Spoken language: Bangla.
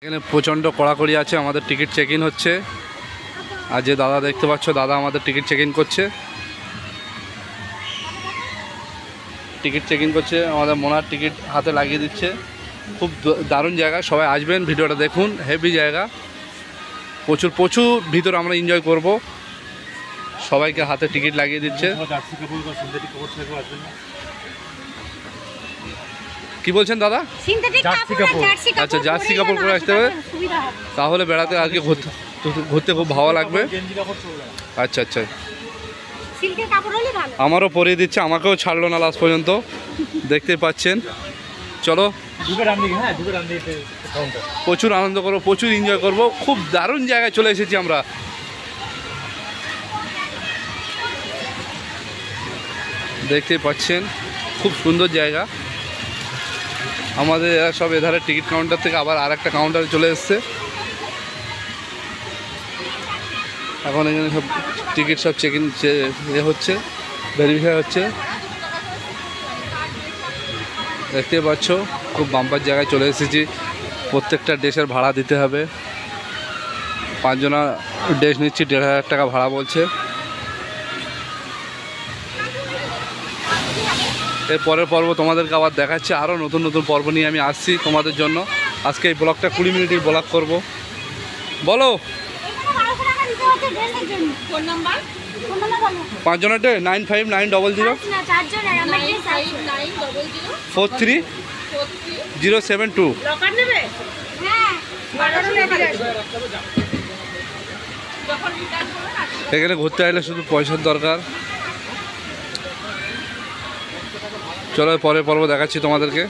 এখানে প্রচণ্ড কড়াকড়ি আছে, আমাদের টিকিট চেক ইন হচ্ছে। আর যে দাদা দেখতে পাচ্ছ, দাদা আমাদের টিকিট চেক ইন করছে। আমাদের মোনার টিকিট হাতে লাগিয়ে দিচ্ছে। খুব দারুণ জায়গা, সবাই আসবেন, ভিডিওটা দেখুন, হেভি জায়গা, প্রচুর ভিতরে আমরা এনজয় করব। সবাইকে হাতে টিকিট লাগিয়ে দিচ্ছে। কি বলছেন দাদা? আচ্ছা, জার্সি কাপড় পরে আসতে হবে, তাহলে বেড়াতে আজকে ঘুরতে খুব ভালো লাগবে। আচ্ছা, আমারও পরিয়ে দিচ্ছে, আমাকেও ছাড়লো না লাস্ট পর্যন্ত, দেখতে পাচ্ছেন। চলো, প্রচুর আনন্দ করবো, প্রচুর এনজয় করব। খুব দারুণ জায়গায় চলে এসেছি আমরা। দেখতে পাচ্ছেন, খুব সুন্দর জায়গা। আমাদের এরা সব এধারে টিকিট কাউন্টার থেকে আবার আর একটা কাউন্টারে চলে এসছে। এখন এখানে সব টিকিট সব চেক ইন হচ্ছে, ভেরিফাই হচ্ছে। দেখতে পাচ্ছ, খুব বাম্পার জায়গায় চলে এসেছি। প্রত্যেকটা ড্রেসের ভাড়া দিতে হবে। 5 জনা ড্রেস নিচ্ছি, 1,500 টাকা ভাড়া বলছে। এর পরের পর্ব তোমাদেরকে আবার দেখাচ্ছি, আরও নতুন পর্ব নিয়ে আমি আসছি তোমাদের জন্য। আজকে এই ব্লগটা 20 মিনিটের ব্লগ করব। বলো 5 জনেরটা 9590 43072। এখানে ঘুরতে আসলে শুধু পয়সার দরকার। চলো পরের পর্ব দেখাচ্ছি তোমাদেরকে।